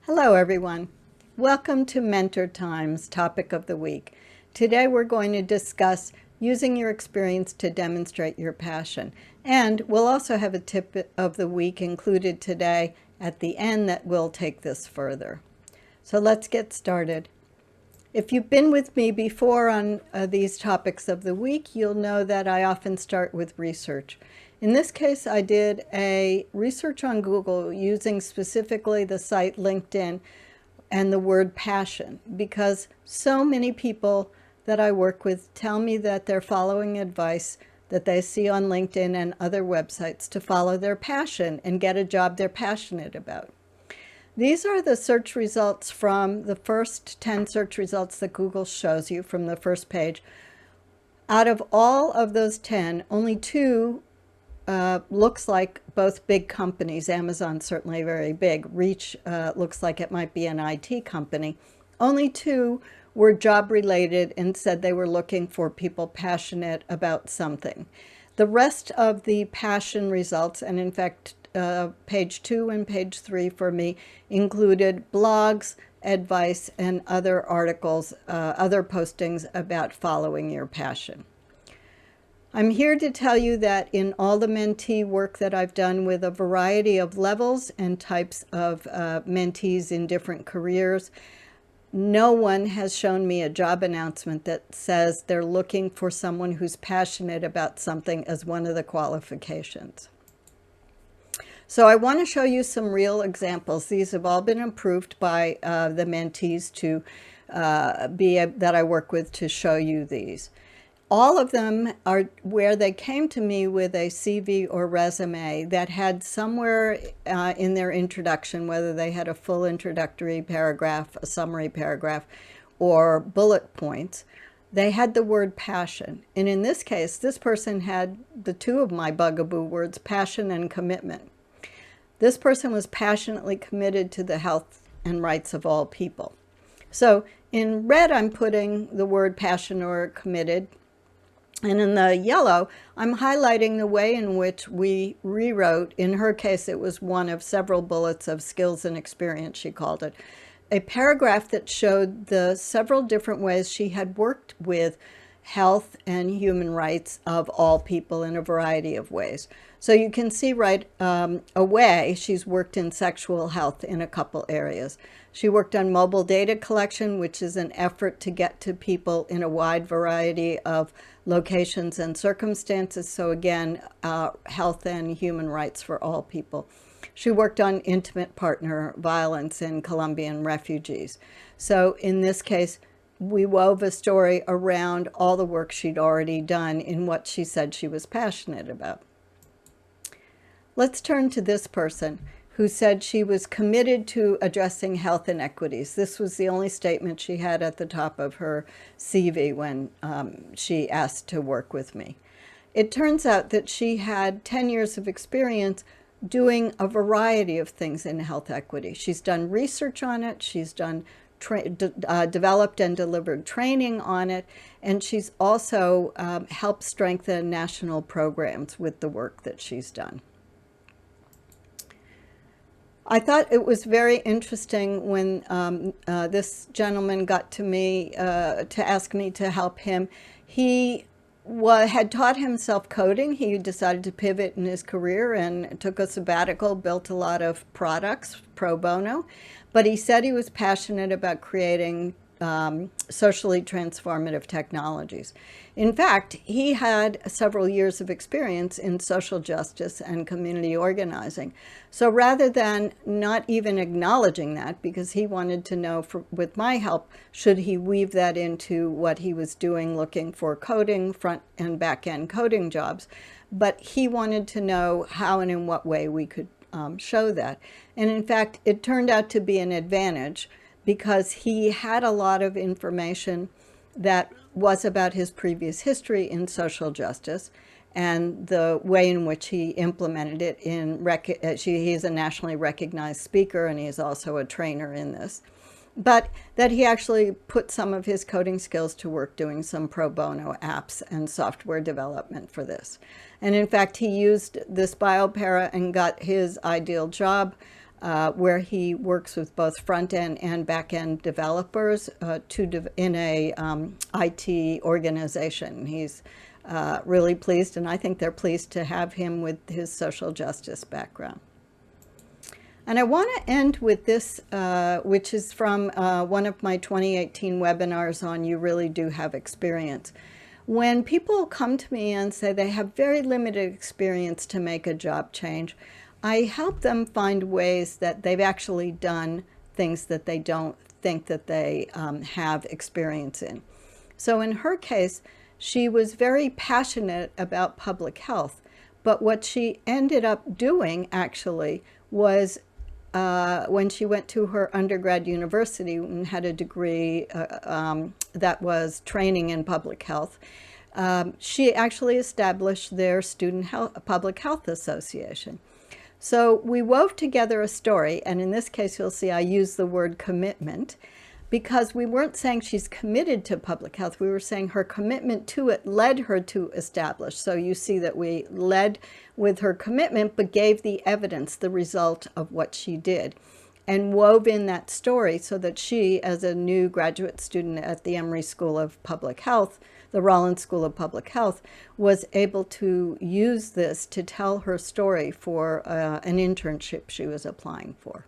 Hello everyone. Welcome to Mentor Time's topic of the week. Today we're going to discuss using your experience to demonstrate your passion. And we'll also have a tip of the week included today at the end that will take this further. So let's get started. If you've been with me before on these topics of the week, you'll know that I often start with research. In this case, I did a research on Google using specifically the site LinkedIn and the word passion, because so many people that I work with tell me that they're following advice that they see on LinkedIn and other websites to follow their passion and get a job they're passionate about. These are the search results from the first 10 search results that Google shows you from the first page. Out of all of those 10, only 2 looks like both big companies. Amazon's certainly very big. Reach looks like it might be an IT company. Only 2 were job related and said they were looking for people passionate about something. The rest of the passion results, and in fact page 2 and page 3 for me, included blogs, advice, and other articles, other postings about following your passion. I'm here to tell you that in all the mentee work that I've done with a variety of levels and types of mentees in different careers, no one has shown me a job announcement that says they're looking for someone who's passionate about something as one of the qualifications. So I want to show you some real examples. These have all been approved by the mentees to that I work with to show you these. All of them are where they came to me with a CV or resume that had somewhere in their introduction, whether they had a full introductory paragraph, a summary paragraph, or bullet points, they had the word passion. And in this case, this person had the 2 of my bugaboo words, passion and commitment. This person was passionately committed to the health and rights of all people. So in red, I'm putting the word passion or committed. And in the yellow, I'm highlighting the way in which we rewrote, in her case, it was one of several bullets of skills and experience, she called it, a paragraph that showed the several different ways she had worked with health and human rights of all people in a variety of ways. So you can see right away, she's worked in sexual health in a couple areas. She worked on mobile data collection, which is an effort to get to people in a wide variety of locations and circumstances. So again, health and human rights for all people. She worked on intimate partner violence in Colombian refugees. So in this case, we wove a story around all the work she'd already done in what she said she was passionate about. Let's turn to this person who said she was committed to addressing health inequities. This was the only statement she had at the top of her CV when she asked to work with me. It turns out that she had 10 years of experience doing a variety of things in health equity. She's done research on it, she's done developed and delivered training on it, and she's also helped strengthen national programs with the work that she's done. I thought it was very interesting when this gentleman got to me to ask me to help him. He had taught himself coding. He decided to pivot in his career and took a sabbatical, built a lot of products pro bono, but he said he was passionate about creating socially transformative technologies. In fact, he had several years of experience in social justice and community organizing. So rather than not even acknowledging that, because he wanted to know, with my help, should he weave that into what he was doing, looking for coding, front and back end coding jobs, but he wanted to know how and in what way we could show that. And in fact, it turned out to be an advantage, because he had a lot of information that was about his previous history in social justice and the way in which he implemented it he is a nationally recognized speaker, and he is also a trainer in this. But that he actually put some of his coding skills to work doing some pro bono apps and software development for this. And in fact, he used this BioPara and got his ideal job where he works with both front-end and back-end developers in a IT organization. He's really pleased, and I think they're pleased to have him with his social justice background. And I want to end with this, which is from one of my 2018 webinars on You Really Do Have Experience. When people come to me and say they have very limited experience to make a job change, I help them find ways that they've actually done things that they don't think that they have experience in. So in her case, she was very passionate about public health, but what she ended up doing actually was when she went to her undergrad university and had a degree that was training in public health, she actually established their Public Health Association. So we wove together a story, and in this case you'll see I use the word commitment, because we weren't saying she's committed to public health, we were saying her commitment to it led her to establish. So you see that we led with her commitment, but gave the evidence, the result of what she did, and wove in that story so that she, as a new graduate student at the Emory School of Public Health, the Rollins School of Public Health, was able to use this to tell her story for an internship she was applying for.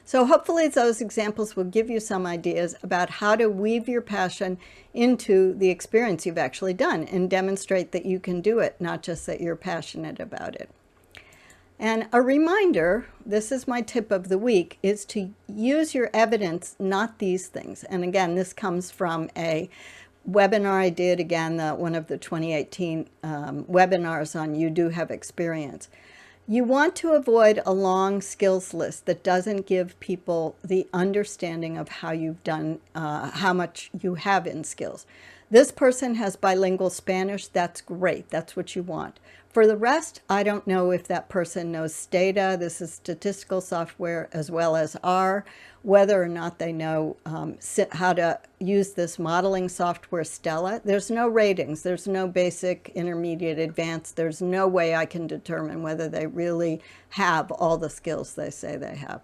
So hopefully those examples will give you some ideas about how to weave your passion into the experience you've actually done and demonstrate that you can do it, not just that you're passionate about it. And a reminder, this is my tip of the week, is to use your evidence, not these things. And again, this comes from a webinar I did, again, one of the 2018 webinars on You Do Have Experience. You want to avoid a long skills list that doesn't give people the understanding of how you've done, how much you have in skills. This person has bilingual Spanish, that's great, that's what you want. For the rest, I don't know if that person knows Stata, this is statistical software, as well as R, whether or not they know how to use this modeling software, Stella. There's no ratings, there's no basic, intermediate, advanced, there's no way I can determine whether they really have all the skills they say they have.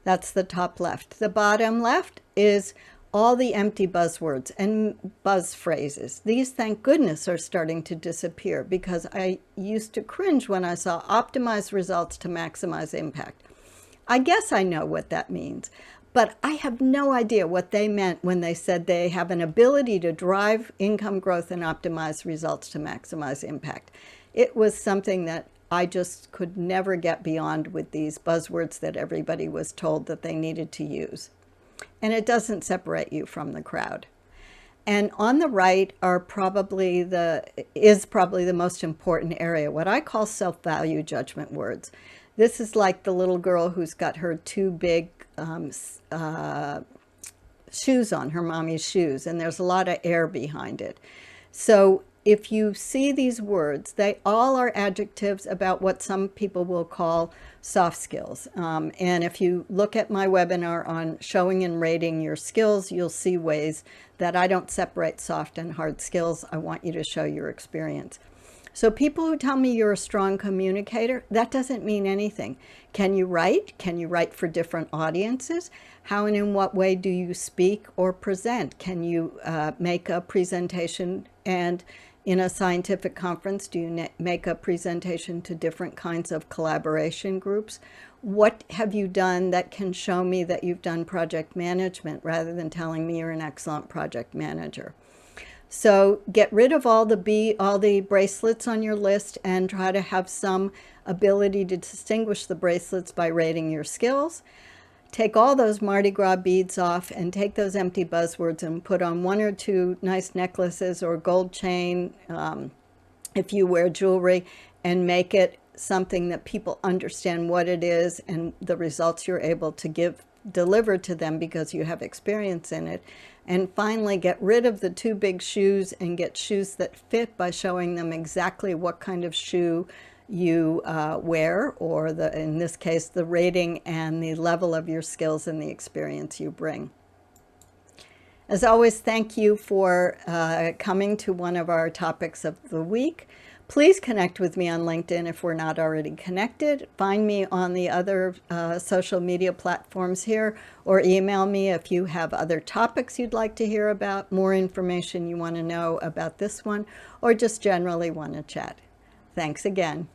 That's the top left. The bottom left is all the empty buzzwords and buzz phrases. These, thank goodness, are starting to disappear, because I used to cringe when I saw optimize results to maximize impact. I guess I know what that means, but I have no idea what they meant when they said they have an ability to drive income growth and optimize results to maximize impact. It was something that I just could never get beyond with these buzzwords that everybody was told that they needed to use. And it doesn't separate you from the crowd. And on the right is probably the most important area, what I call self-value judgment words. This is like the little girl who's got her two big shoes on, her mommy's shoes, and there's a lot of air behind it. So if you see these words, they all are adjectives about what some people will call soft skills. And if you look at my webinar on showing and rating your skills, you'll see ways that I don't separate soft and hard skills. I want you to show your experience. So people who tell me you're a strong communicator, that doesn't mean anything. Can you write? Can you write for different audiences? How and in what way do you speak or present? Can you make a presentation, and in a scientific conference, do you make a presentation to different kinds of collaboration groups? What have you done that can show me that you've done project management, rather than telling me you're an excellent project manager? So get rid of all the bracelets on your list, and try to have some ability to distinguish the bracelets by rating your skills. Take all those Mardi Gras beads off and take those empty buzzwords and put on one or two nice necklaces or gold chain if you wear jewelry, and make it something that people understand what it is and the results you're able to deliver to them because you have experience in it. And finally, get rid of the two big shoes and get shoes that fit by showing them exactly what kind of shoe you wear, or in this case, the rating and the level of your skills and the experience you bring. As always, thank you for coming to one of our topics of the week. Please connect with me on LinkedIn if we're not already connected. Find me on the other social media platforms here, or email me if you have other topics you'd like to hear about, more information you want to know about this one, or just generally want to chat. Thanks again.